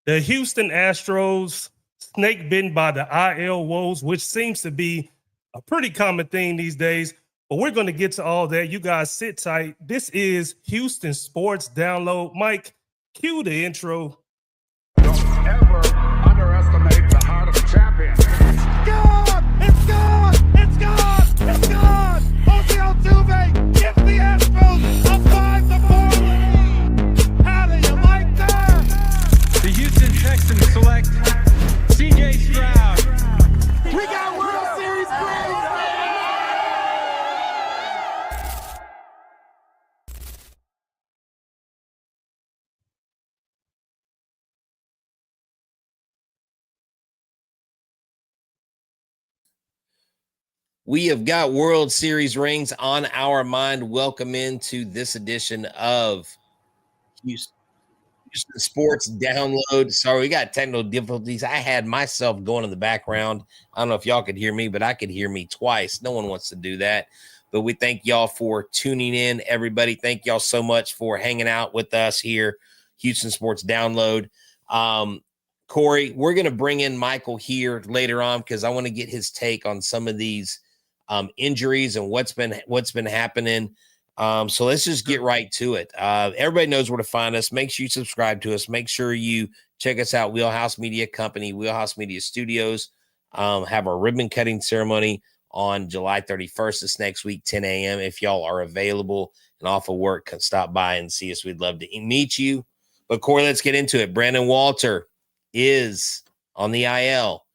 The Houston Astros snake bitten by the IL woes, which seems to be a pretty common thing these days. But we're going to get to all that. You guys sit tight. This is Houston Sports Download. Mike, cue the intro. Don't ever underestimate the heart of a champion. It's gone! It's gone! It's gone! It's gone! Jose Altuve gives the Astros a 5-4 lead. How do you like that? The Houston Texans select C.J. Stroud. We got World Series rings! We have got World Series rings on our mind. Welcome into this edition of Houston Sports Download. Sorry, we got technical difficulties. I had myself going in the background. I don't know if y'all could hear me, but I could hear me twice. No one wants to do that. But we thank y'all for tuning in, everybody. Thank y'all so much for hanging out with us here, Houston Sports Download. Corey, we're going to bring in Michael here later on because I want to get his take on some of these injuries and what's been happening. So let's just get right to it. Everybody knows where to find us. Make sure you subscribe to us. Make sure you check us out. Wheelhouse Media Company, Wheelhouse Media Studios, have our ribbon cutting ceremony on July 31st. This next week, 10 a.m. If y'all are available and off of work, can stop by and see us. We'd love to meet you. But Corey, let's get into it. Brandon Walter is on the IL.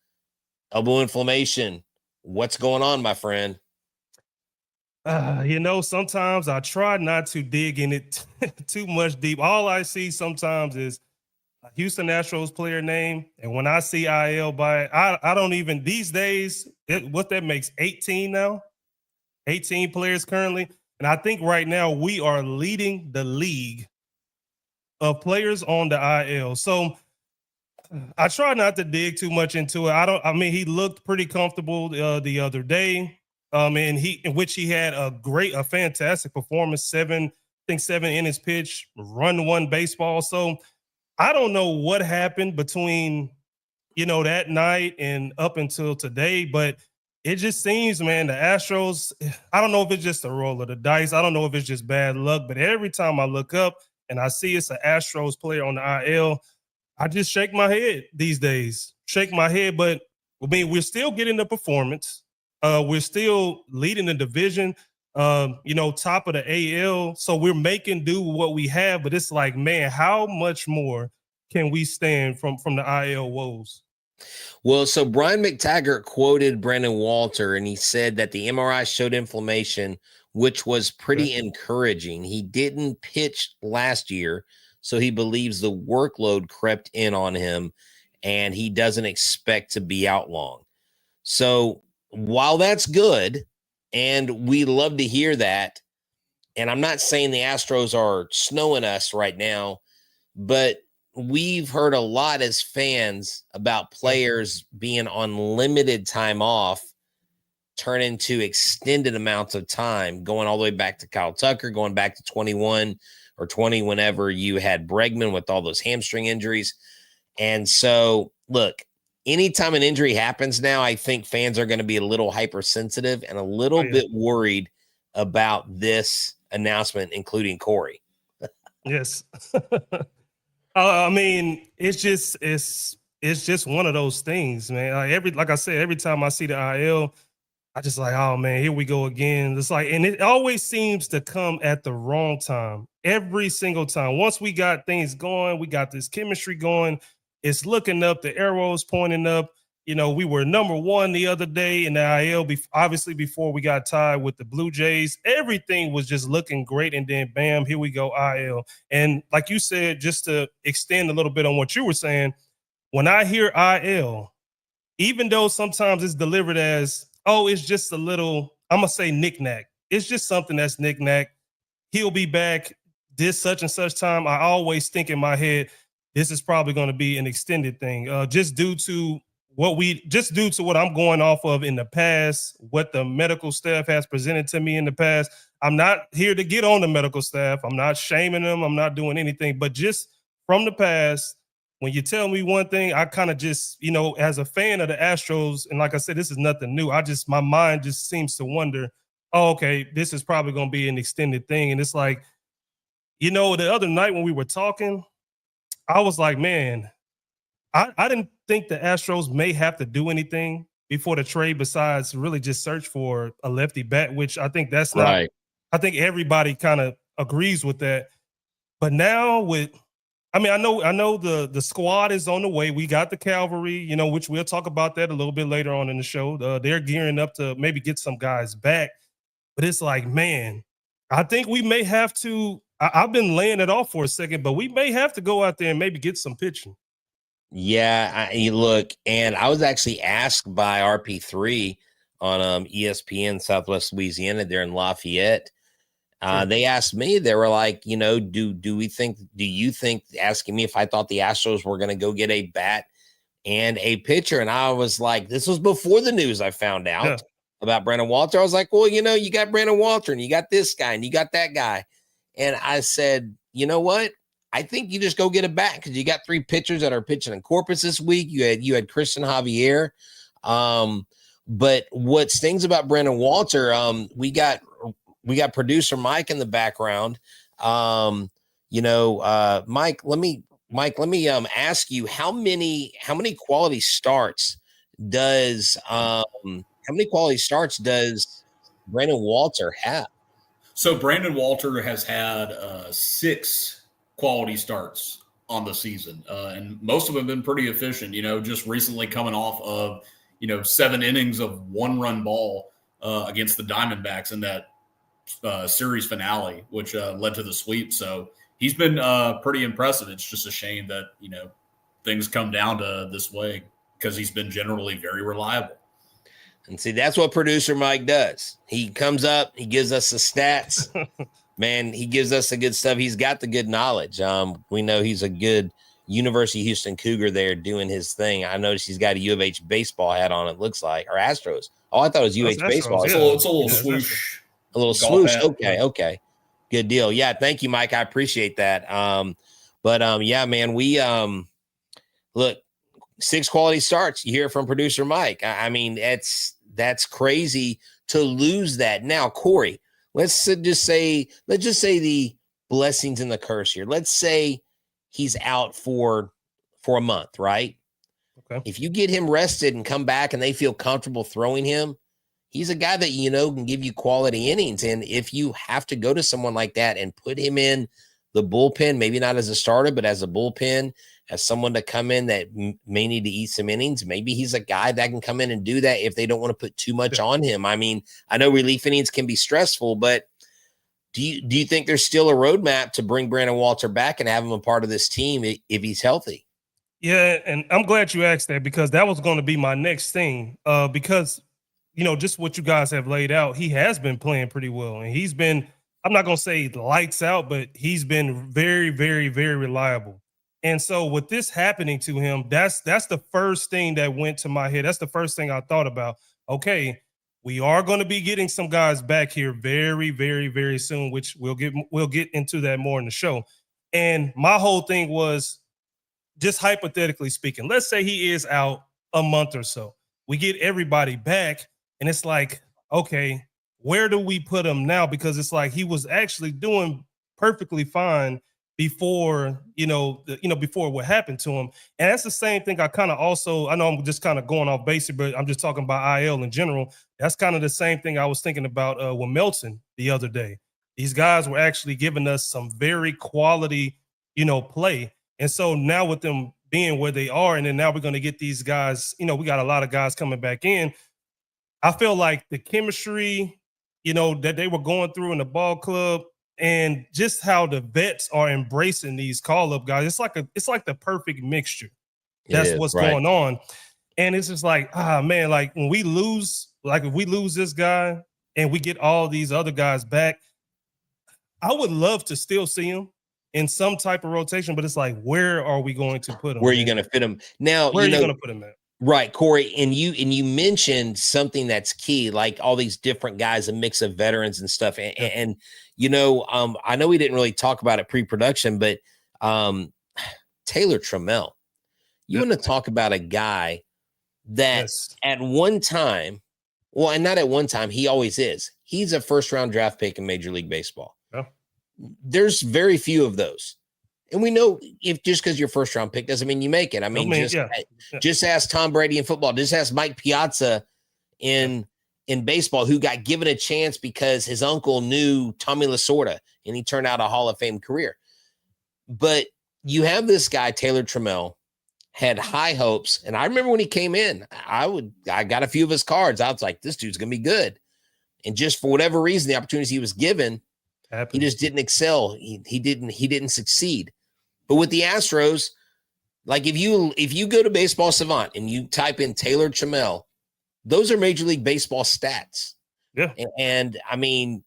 Elbow inflammation. What's going on, my friend? Sometimes I try not to dig in it too much deep. All I see sometimes is a Houston Astros player name. And when I see IL by it, I don't even these days, what that makes 18 now, 18 players currently. And I think right now we are leading the league of players on the IL. So I try not to dig too much into it. He looked pretty comfortable the other day. In which he had a fantastic performance, 7 innings pitch, run one baseball. So I don't know what happened between, that night and up until today, but it just seems, man, the Astros, I don't know if it's just a roll of the dice. I don't know if it's just bad luck, but every time I look up and I see it's an Astros player on the IL, I just shake my head these days, but we're still getting the performance. We're still leading the division, top of the AL. So we're making do with what we have. But it's like, man, how much more can we stand from the IL woes? Well, so Brian McTaggart quoted Brandon Walter, and he said that the MRI showed inflammation, which was pretty encouraging. He didn't pitch last year, so he believes the workload crept in on him, and he doesn't expect to be out long. So while that's good, and we love to hear that, and I'm not saying the Astros are snowing us right now, but we've heard a lot as fans about players being on limited time off turn into extended amounts of time, going all the way back to Kyle Tucker, going back to 21 or 20 whenever you had Bregman with all those hamstring injuries. And so, look, anytime an injury happens now, I think fans are going to be a little hypersensitive and a little bit worried about this announcement, including Corey. Yes. It's just one of those things, man. Like I said, every time I see the IL, I just like, oh man, here we go again. It's like, and it always seems to come at the wrong time. Every single time. Once we got things going, we got this chemistry going. It's looking up, the arrows pointing up. We were number one the other day in the IL, obviously before we got tied with the Blue Jays. Everything was just looking great, and then bam, here we go, IL. And like you said, just to extend a little bit on what you were saying, when I hear IL, even though sometimes it's delivered as, oh, it's just a little, I'm going to say knick-knack. It's just something that's knick-knack. He'll be back this such and such time. I always think in my head, this is probably going to be an extended thing, just due to what I'm going off of in the past, what the medical staff has presented to me in the past. I'm not here to get on the medical staff. I'm not shaming them. I'm not doing anything, but just from the past, when you tell me one thing, I kind of just, as a fan of the Astros, and like I said, this is nothing new. My mind just seems to wonder, oh, okay, this is probably going to be an extended thing. And it's like, the other night when we were talking, I was like, man, I didn't think the Astros may have to do anything before the trade besides really just search for a lefty bat, which I think that's not Right. I think everybody kind of agrees with that. But now I know the squad is on the way. We got the cavalry, which we'll talk about that a little bit later on in the show. They're gearing up to maybe get some guys back. But it's like, man, I think we may have to. I've been laying it off for a second, but we may have to go out there and maybe get some pitching. Yeah, look, and I was actually asked by RP3 on ESPN Southwest Louisiana there in Lafayette. They asked me, they were like, do you think, asking me if I thought the Astros were going to go get a bat and a pitcher. And I was like, this was before the news I found out about Brandon Walter. I was like, well, you got Brandon Walter and you got this guy and you got that guy. And I said, you know what? I think you just go get a bat because you got 3 pitchers that are pitching in Corpus this week. You had Christian Javier. But what stings about Brandon Walter, we got producer Mike in the background. Mike, let me ask you how many quality starts does Brandon Walter have? So Brandon Walter has had 6 quality starts on the season, and most of them have been pretty efficient. Just recently coming off of 7 innings of 1-run ball against the Diamondbacks in that series finale, which led to the sweep. So he's been pretty impressive. It's just a shame that things come down to this way because he's been generally very reliable. And see, that's what producer Mike does. He comes up, he gives us the stats. Man, he gives us the good stuff. He's got the good knowledge. We know he's a good University of Houston Cougar there doing his thing. I noticed he's got a U of H baseball hat on, it looks like, or Astros. Oh, I thought it was UH baseball. It's a little swoosh. A little swoosh. Okay. Good deal. Yeah, thank you, Mike. I appreciate that. Yeah, man, we look, 6 quality starts. You hear it from producer Mike. I mean, that's crazy to lose that. Now, Corey, let's just say the blessings and the curse here. Let's say he's out for a month, right? Okay. If you get him rested and come back and they feel comfortable throwing him, he's a guy that can give you quality innings. And if you have to go to someone like that and put him in the bullpen, maybe not as a starter, but as a bullpen, as someone to come in that may need to eat some innings, maybe he's a guy that can come in and do that if they don't want to put too much on him. I mean, I know relief innings can be stressful, but do you think there's still a roadmap to bring Brandon Walter back and have him a part of this team if he's healthy? Yeah, and I'm glad you asked that because that was going to be my next thing. Because just what you guys have laid out, he has been playing pretty well, and he's been, I'm not going to say lights out, but he's been very, very, very reliable. And so with this happening to him, that's the first thing that went to my head. That's the first thing I thought about. Okay, we are going to be getting some guys back here very, very, very soon, which we'll get into that more in the show. And my whole thing was, just hypothetically speaking, let's say he is out a month or so. We get everybody back, and it's like, okay, where do we put him now? Because it's like he was actually doing perfectly fine before, before what happened to him. And that's the same thing I know I'm just kind of going off basic, but I'm just talking about IL in general. That's kind of the same thing I was thinking about with Melton the other day. These guys were actually giving us some very quality, play. And so now with them being where they are, and then now we're going to get these guys, we got a lot of guys coming back in. I feel like the chemistry, that they were going through in the ball club, and just how the vets are embracing these call-up guys, it's like the perfect mixture. That's what's going on. And it's just like, man, like when we lose, like if we lose this guy and we get all these other guys back, I would love to still see him in some type of rotation, but it's like, where are we going to put him? Where are you going to fit him? Now, where are you going to put him at? Right, Corey, and you mentioned something that's key, like all these different guys, a mix of veterans and stuff. And I know we didn't really talk about it pre-production, but Taylor Tramell, You want to talk about a guy that Yes. at one time, well, and not at one time, he always is. He's a first-round draft pick in Major League Baseball. Yeah. There's very few of those. And we know if just because you're first-round pick doesn't mean you make it. I mean, just ask Tom Brady in football. Just ask Mike Piazza in baseball, who got given a chance because his uncle knew Tommy Lasorda, and he turned out a Hall of Fame career. But you have this guy, Taylor Tramell, had high hopes. And I remember when he came in, I got a few of his cards. I was like, this dude's going to be good. And just for whatever reason, the opportunities he was given, he just didn't excel. He didn't succeed. But with the Astros, like if you go to Baseball Savant and you type in Taylor Tramell, those are Major League Baseball stats. Yeah. And I mean,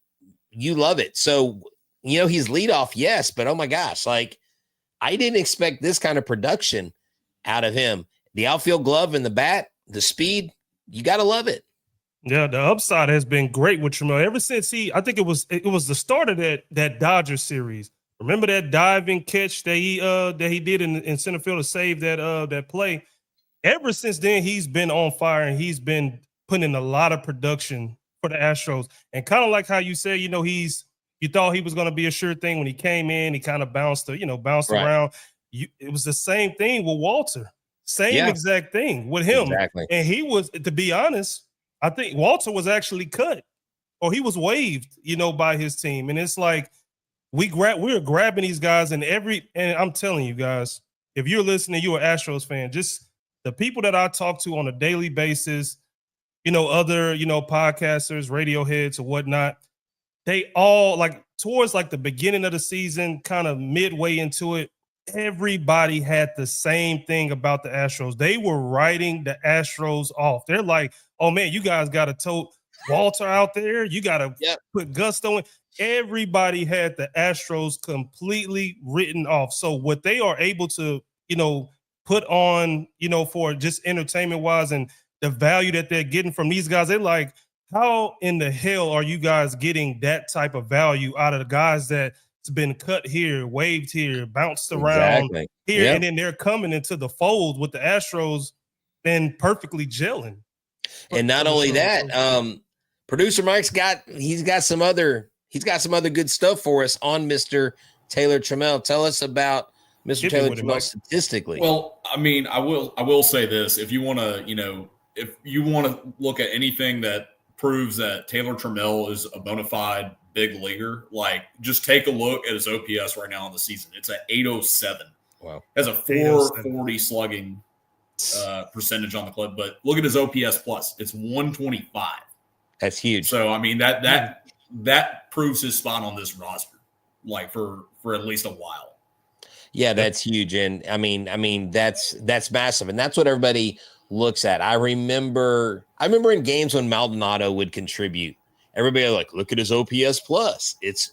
you love it. So, he's leadoff, yes, but oh my gosh, like I didn't expect this kind of production out of him. The outfield glove and the bat, the speed, you got to love it. Yeah, the upside has been great with Tramell ever since I think it was the start of that Dodgers series. Remember that diving catch that he did in center field to save that play? Ever since then, he's been on fire, and he's been putting in a lot of production for the Astros. And kind of like how you said, you thought he was going to be a sure thing when he came in. He kind of bounced around. It was the same thing with Walter. Same exact thing with him. Exactly. And he was, to be honest, I think Walter was actually cut, or he was waived, by his team. And it's like we're grabbing these guys, and I'm telling you guys, if you're listening, you're an Astros fan, just the people that I talk to on a daily basis, other, podcasters, radio heads or whatnot, they all towards the beginning of the season, kind of midway into it, everybody had the same thing about the Astros. They were writing the Astros off. They're like, oh man, you guys got to tote Walter out there. You got to put gusto in. Everybody had the Astros completely written off. So what they are able to, put on, for just entertainment wise and the value that they're getting from these guys, they're like, how in the hell are you guys getting that type of value out of the guys that's been cut here, waived here, bounced around here, and then they're coming into the fold with the Astros and perfectly gelling. And not only that, producer Mike's got some other good stuff for us on Mr. Taylor Tramell. Tell us about Mr. Taylor Tramell statistically. Well, I mean, I will say this: if you want to, look at anything that proves that Taylor Tramell is a bona fide big leaguer, just take a look at his OPS right now in the season. It's at 807. Wow, has a 440 slugging percentage on the club, but look at his OPS plus. It's 125. That's huge. So I mean that proves his spot on this roster, for at least a while. Yeah, that's huge. And I mean, that's massive. And that's what everybody looks at. I remember in games when Maldonado would contribute, everybody look at his OPS plus. It's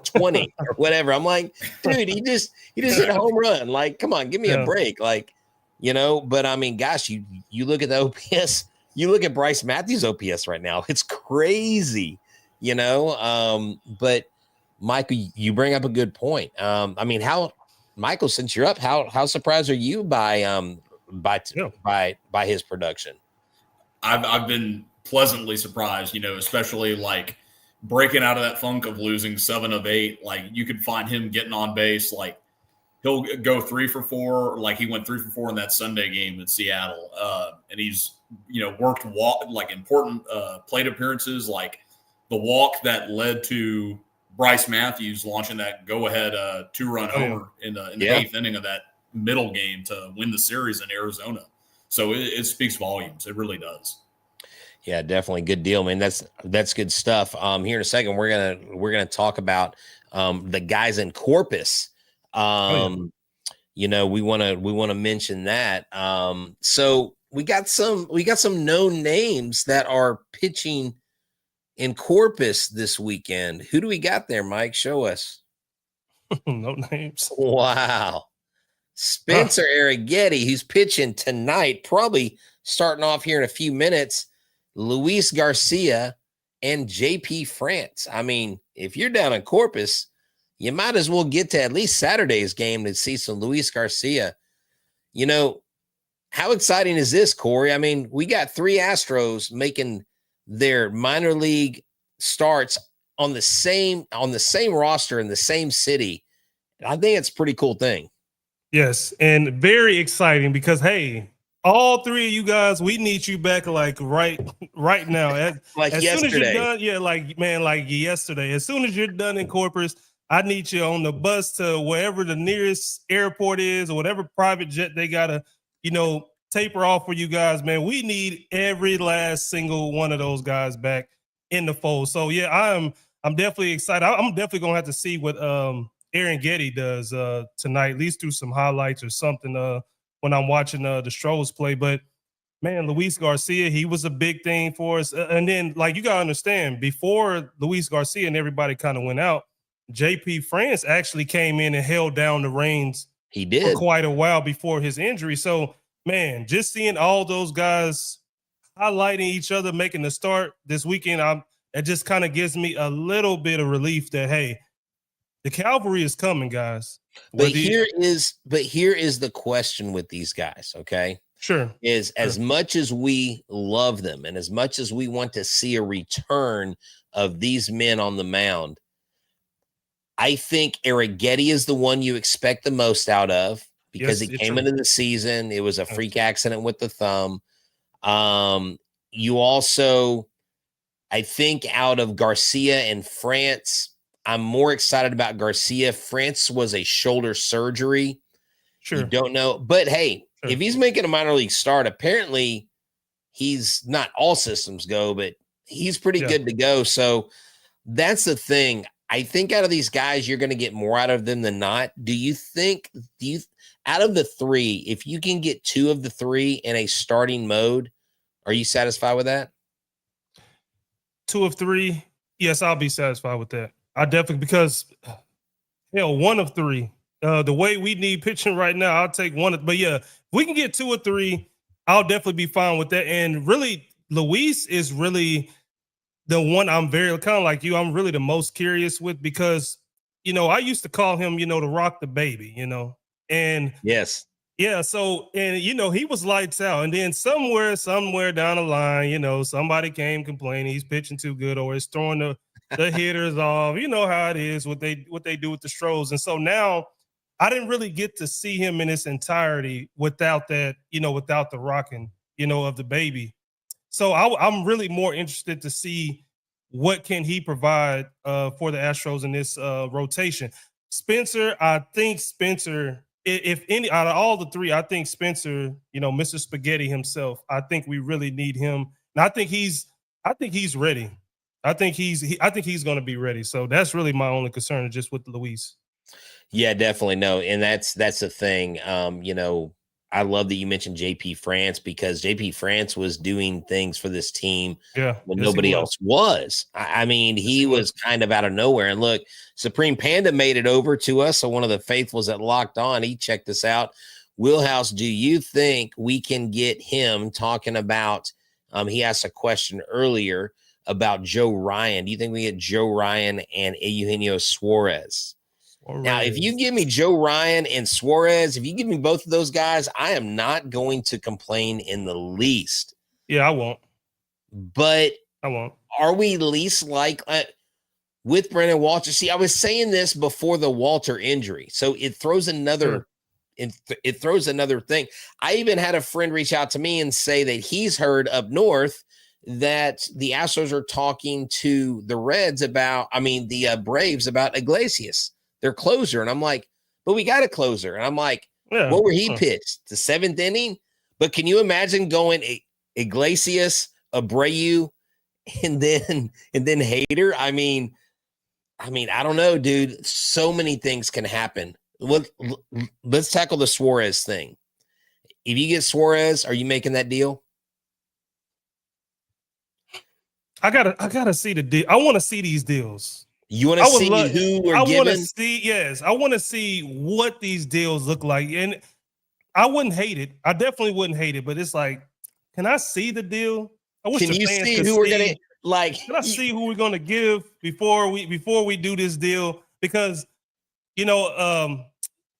20 or whatever. I'm like, dude, he just hit a home run. Come on, give me a break. But I mean, gosh, you look at the OPS, you look at Bryce Matthews' OPS right now. It's crazy, but Michael, you bring up a good point. Michael, since you're up, how surprised are you by his production? I've been pleasantly surprised, especially breaking out of that funk of losing 7 of 8. You could find him getting on base. He'll go 3 for 4. He went 3 for 4 in that Sunday game in Seattle. And he's, worked important plate appearances, the walk that led to Bryce Matthews launching that go-ahead 2-run homer in the 8th inning of that middle game to win the series in Arizona. So it speaks volumes. It really does. Yeah, definitely good deal, man. That's good stuff. Here in a second, we're gonna talk about the guys in Corpus. We want to mention that. So we got some known names that are pitching in Corpus this weekend. Who do we got there, Mike? Show us. No names. Wow. Spencer Araujo, who's pitching tonight, probably starting off here in a few minutes. Luis Garcia and JP France. I mean, if you're down in Corpus, you might as well get to at least Saturday's game to see some Luis Garcia. how exciting is this, Corey? I mean, we got 3 Astros making their minor league starts on the same roster in the same city. I think it's a pretty cool thing. Yes, and very exciting because hey, all 3 of you guys, we need you back like right now. As Yesterday. Soon as you're done, yeah, like yesterday. As soon as you're done in Corpus, I need you on the bus to wherever the nearest airport is or whatever private jet they gotta, taper off for you guys, man. We need every last single one of those guys back in the fold. So yeah, I'm definitely excited. I'm definitely gonna have to see what Aaron Getty does tonight, at least through some highlights or something when I'm watching the Astros play. But man, Luis Garcia, he was a big thing for us. And then, like, you got to understand, before Luis Garcia and everybody kind of went out, JP France actually came in and held down the reins He did for quite a while before his injury. So, man, just seeing all those guys highlighting each other, making the start this weekend, it just kind of gives me a little bit of relief that, hey, the cavalry is coming, guys. But here is the question with these guys, okay? Sure. Is as much as we love them and as much as we want to see a return of these men on the mound, I think Arrighetti is the one you expect the most out of because he came into the season. It was a freak accident with the thumb. You also, I think out of Garcia and France, I'm more excited about Garcia. France was a shoulder surgery. Sure. You don't know. But, hey, if he's making a minor league start, apparently he's not all systems go, but he's pretty good to go. So that's the thing. I think out of these guys, you're going to get more out of them than not. Out of the 3, if you can get 2 of the 3 in a starting mode, are you satisfied with that? 2 of 3. Yes, I'll be satisfied with that. I definitely, because 1 of 3. The way we need pitching right now, I'll take 1. But yeah, if we can get 2 or 3, I'll definitely be fine with that. And really, Luis is really the one I'm very kind of like you. I'm really the most curious with because, I used to call him, to rock the baby, and yes. Yeah. So, and, he was lights out. And then somewhere down the line, somebody came complaining he's pitching too good or he's throwing the hitters off. You know how it is, what they do with the Astros. And so now I didn't really get to see him in its entirety without that, without the rocking, of the baby. So I'm really more interested to see what can he provide for the Astros in this rotation. Spencer, I think Spencer, if any out of all the 3, I think Spencer, Mr. Spaghetti himself, I think we really need him. And I think he's ready. I think he's going to be ready. So that's really my only concern, just with Luis. Yeah, definitely. No. And that's the thing. I love that you mentioned JP France because JP France was doing things for this team when nobody else was. I mean, he was kind of out of nowhere. And look, Supreme Panda made it over to us. So one of the faithfuls that locked on, he checked us out. Wheelhouse, do you think we can get him talking about, he asked a question earlier about Joe Ryan. Do you think we get Joe Ryan and Eugenio Suarez? Now, if you give me Joe Ryan and Suarez, if you give me both of those guys, I am not going to complain in the least. Yeah, I won't. But I won't. Are we least like with Brandon Walter? See, I was saying this before the Walter injury, so it throws another. It throws another thing. I even had a friend reach out to me and say that he's heard up north that the Astros are talking to the Braves about Iglesias, their closer. And I'm like, but we got a closer. And I'm like, what were he pitched? The 7th inning? But can you imagine going Iglesias, Abreu, and then Hader? I mean, I don't know, dude. So many things can happen. Let's tackle the Suarez thing. If you get Suarez, are you making that deal? I gotta see the deal. I want to see these deals. You want to see who we're given? I want to see what these deals look like. And I wouldn't hate it. I definitely wouldn't hate it, but it's like, can I see the deal? I wish can you see who we're gonna like? Can I see who we're gonna give before we do this deal? Because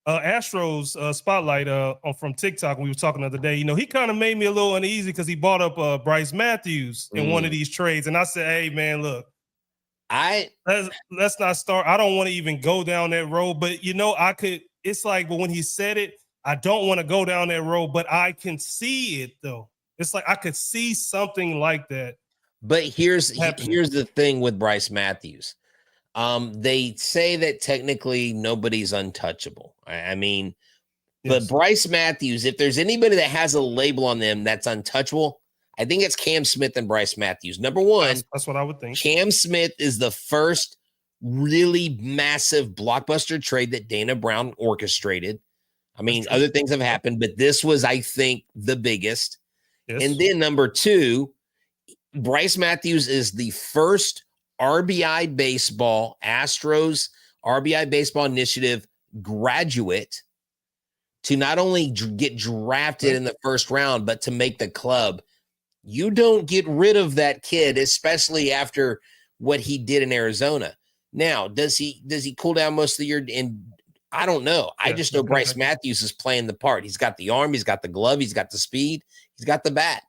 Astros spotlight from TikTok when we were talking the other day. He kind of made me a little uneasy because he bought up Bryce Matthews in one of these trades, and I said, "Hey, man, look, let's not start. I don't want to even go down that road, but I could. It's like, but when he said it, I don't want to go down that road, but I can see it though. It's like I could see something like that. But here's the thing with Bryce Matthews. They say that technically nobody's untouchable. I mean, but Bryce Matthews, if there's anybody that has a label on them that's untouchable, I think it's Cam Smith and Bryce Matthews. Number one, that's what I would think. Cam Smith is the first really massive blockbuster trade that Dana Brown orchestrated. I mean, other things have happened, but this was, I think, the biggest. Yes. And then number two, Bryce Matthews is the first RBI baseball, Astros RBI baseball initiative graduate to not only get drafted in the first round, but to make the club. You don't get rid of that kid, especially after what he did in Arizona. Now, does he cool down most of the year? And I don't know. I just know Bryce Matthews is playing the part. He's got the arm, he's got the glove, he's got the speed, he's got the bat.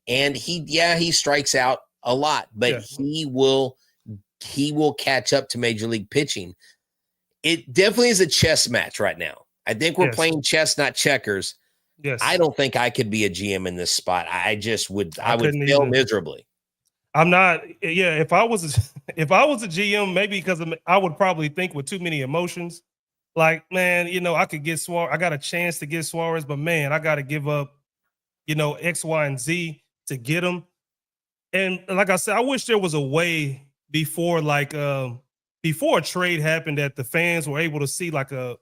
And he strikes out a lot, but he will catch up to major league pitching. It definitely is a chess match right now. I think we're playing chess, not checkers. Yes. I don't think I could be a GM in this spot. I would fail miserably. I'm not. Yeah. If I was a GM, maybe because I would probably think with too many emotions. Like, man, I could get Suarez. I got a chance to get Suarez, but man, I got to give up, X, Y, and Z to get him. And like I said, I wish there was a way before a trade happened that the fans were able to see like a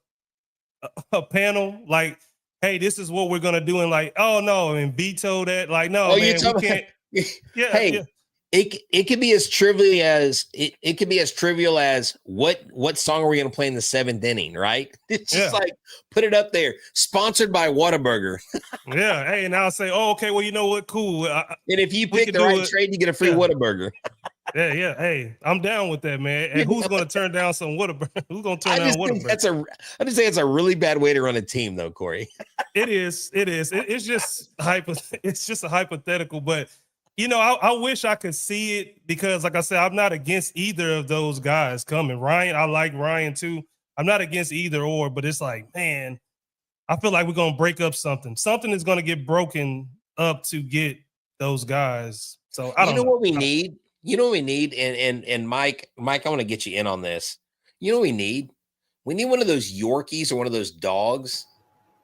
panel, like, hey, this is what we're gonna do, and like, oh no, and veto that, like, no, man, we can't. It could be as trivial as it could be as trivial as what song are we gonna play in the seventh inning, right? It's just like put it up there, sponsored by Whataburger. Hey, and I'll say, oh, okay, well, you know what, cool. And if you pick the right trade, you get a free Whataburger. Yeah. Hey, I'm down with that, man. And who's going to turn down some Whataburger? Who's going to turn down Whataburger? I just think it's a really bad way to run a team, though, Corey. It is. It's just It's just a hypothetical, but I wish I could see it because, like I said, I'm not against either of those guys coming. Ryan, I like Ryan too. I'm not against either or, but it's like, man, I feel like we're going to break up something. Something is going to get broken up to get those guys. So I don't know what we need. You know what we need, and Mike, I want to get you in on this. You know what we need? We need one of those Yorkies or one of those dogs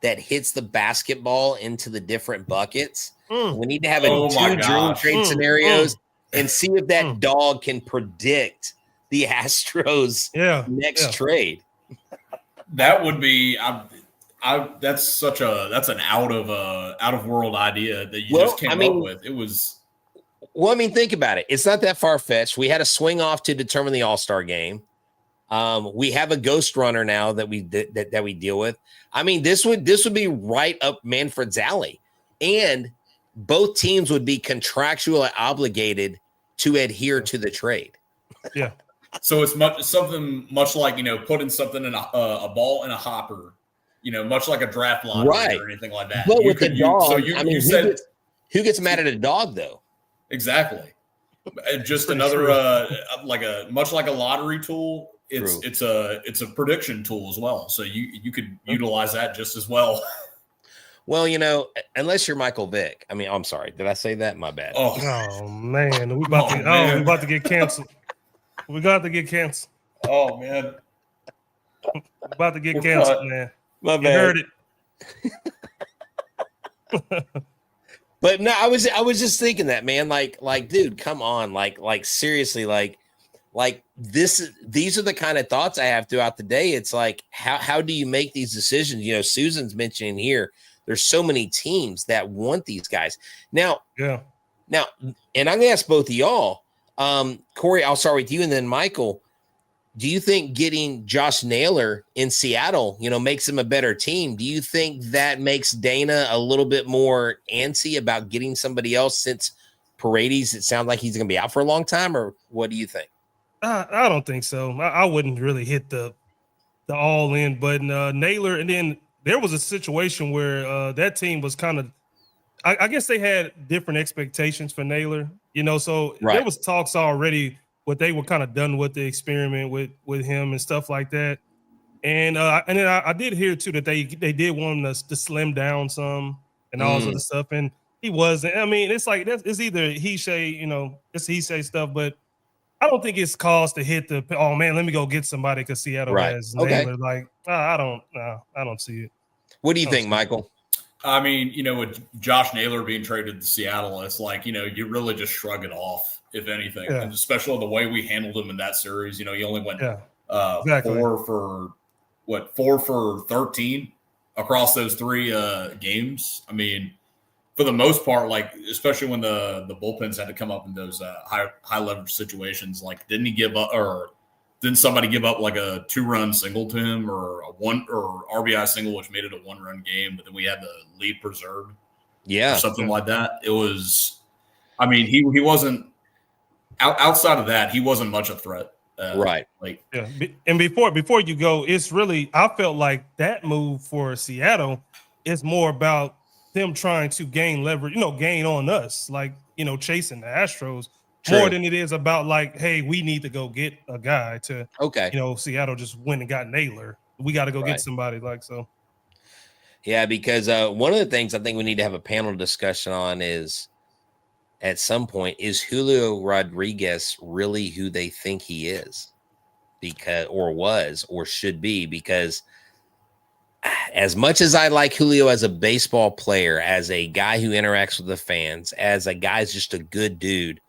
that hits the basketball into the different buckets. We need to have two dream trade scenarios and see if that dog can predict the Astros next trade. That would be that's an out of world idea that you just came up with. It was. Well, I mean, think about it. It's not that far-fetched. We had a swing off to determine the All-Star game. We have a ghost runner now that we deal with. I mean, this would be right up Manfred's alley. And both teams would be contractually obligated to adhere to the trade. Yeah. So it's something much like, putting something in a ball in a hopper, much like a draft lottery or anything like that. But with the dog, who gets mad at a dog, though? Exactly. Just another much like a lottery tool. It's a prediction tool as well. So you could utilize that just as well. Well, unless you're Michael Vick. I mean, I'm sorry. Did I say that? My bad. Oh man, we about to get canceled. We got to get canceled. Oh man, we're about to get canceled, man. My bad. You heard it. But no, I was just thinking that, man, like, dude, come on, like seriously, like these are the kind of thoughts I have throughout the day. It's like, how do you make these decisions? Susan's mentioning here, there's so many teams that want these guys now, and I'm gonna ask both of y'all, Corey, I'll start with you, and then Michael. Do you think getting Josh Naylor in Seattle, makes him a better team? Do you think that makes Dana a little bit more antsy about getting somebody else since Paredes, it sounds like he's going to be out for a long time, or what do you think? I don't think so. I wouldn't really hit the the all in button. Naylor, and then there was a situation where that team was kind of, I guess they had different expectations for Naylor, so Right. there was talks already what they were kind of done with the experiment with him and stuff like that. And then I did hear too that they did want him to slim down some and all this other stuff. And he wasn't. I mean, it's like it's either he say, it's he say stuff, but I don't think it's cause to hit the, oh man, let me go get somebody because Seattle Right. has Okay. Naylor. Like, I don't see it. What do you think, Michael? I mean, with Josh Naylor being traded to Seattle, it's like, you really just shrug it off, if anything. Yeah. And especially the way we handled him in that series. He only went Exactly. 4 for 13 across those 3 games. I mean, for the most part, like, especially when the bullpens had to come up in those high leverage situations, like, didn't he give up, or didn't somebody give up like a 2-run single to him, or a RBI single, which made it a 1-run game, but then we had the lead preserved, or something like that. It was, I mean, he wasn't outside of that, he wasn't much a threat. Right. Like, yeah. And before you go, it's really, I felt like that move for Seattle is more about them trying to gain leverage, gain on us, like, chasing the Astros. True. More than it is about like, hey, we need to go get a guy to, Seattle just went and got Naylor. We got to go get somebody like so. Yeah, because one of the things I think we need to have a panel discussion on is, at some point, is Julio Rodriguez really who they think he is? Or should be? Because as much as I like Julio as a baseball player, as a guy who interacts with the fans, as a guy's just a good dude,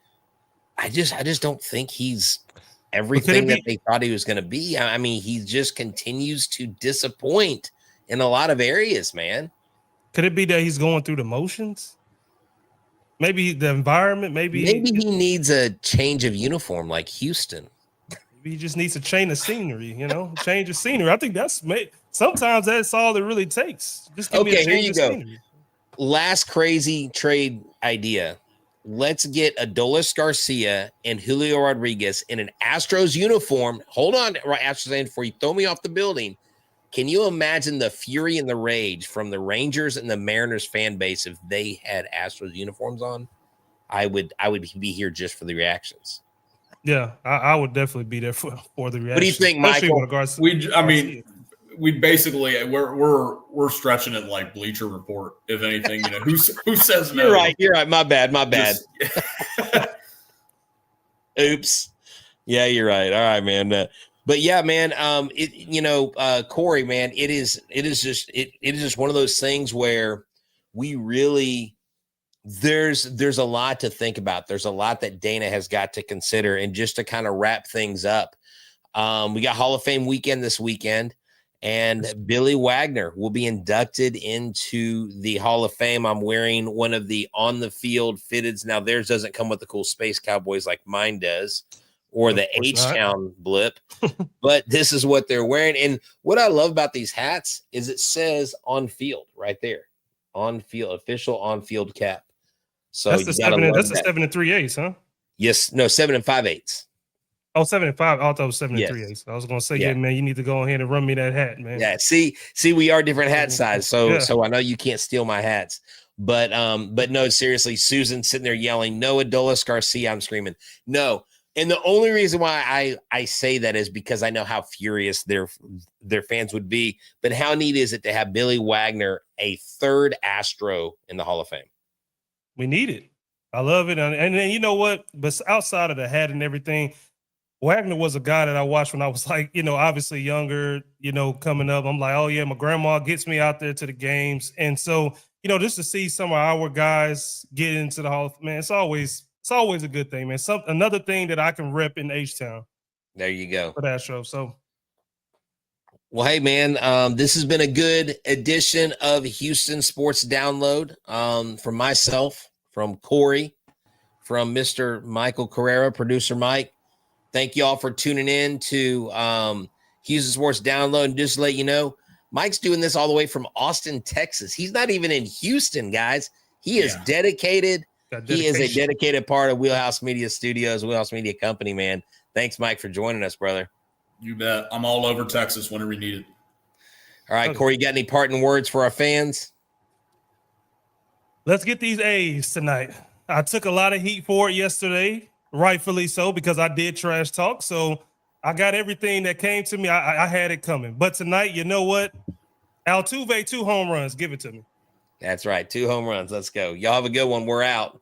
I just don't think he's everything that they thought he was going to be. I mean, he just continues to disappoint in a lot of areas, man. Could it be that he's going through the motions? Maybe the environment. Maybe he needs a change of uniform, like Houston. Maybe he just needs a change of scenery. Change of scenery. I think sometimes that's all it really takes. Just give me a change of scenery. Last crazy trade idea. Let's get Adolis Garcia and Julio Rodriguez in an Astros uniform. Hold on, Astros, before you throw me off the building. Can you imagine the fury and the rage from the Rangers and the Mariners fan base if they had Astros uniforms on? I would be here just for the reactions. Yeah, I would definitely be there for the reaction. What do you think, Michael? We basically we're stretching it like Bleacher Report. If anything, who says no? You're right. My bad. Oops. Yeah, you're right. All right, man. But yeah, man. Corey, man, it is just one of those things where we really there's a lot to think about. There's a lot that Dana has got to consider, and just to kind of wrap things up, we got Hall of Fame weekend this weekend. And Billy Wagner will be inducted into the Hall of Fame. I'm wearing one of the on the field fitteds. Now theirs doesn't come with the cool Space Cowboys like mine does, or the H-Town blip, but this is what they're wearing. And what I love about these hats is it says on field right there, on field, official on field cap. So that's the 7 and 3/8, huh? Yes, no, 7 5/8. Oh, 7 and 5. I thought it was 7 and 3/8. I was gonna say, yeah, man, you need to go ahead and run me that hat, man. Yeah, see, we are different hat size, so I know you can't steal my hats. But no, seriously, Susan's sitting there yelling, "No, Adolis Garcia!" I'm screaming, "No!" And the only reason why I say that is because I know how furious their fans would be. But how neat is it to have Billy Wagner, a third Astro, in the Hall of Fame? We need it. I love it, and then you know what? But outside of the hat and everything, Wagner was a guy that I watched when I was like, obviously younger, coming up. I'm like, oh yeah, my grandma gets me out there to the games. And so, just to see some of our guys get into the Hall of Fame, man, it's always a good thing, man. Another thing that I can rep in H-Town. There you go. For that show. So, well, hey man, this has been a good edition of Houston Sports Download. From myself, from Corey, from Mr. Michael Carrera, producer Mike. Thank you all for tuning in to Houston Sports Download. And just to let you know, Mike's doing this all the way from Austin, Texas. He's not even in Houston, guys. He is dedicated. He is a dedicated part of Wheelhouse Media Studios, Wheelhouse Media Company, man. Thanks, Mike, for joining us, brother. You bet. I'm all over Texas whenever you need it. All right, Corey, you got any parting words for our fans? Let's get these A's tonight. I took a lot of heat for it yesterday, rightfully so, because I did trash talk. So I got everything that came to me. I had it coming. But tonight, you know what? Altuve, 2 home runs. Give it to me. That's right. 2 home runs. Let's go. Y'all have a good one. We're out.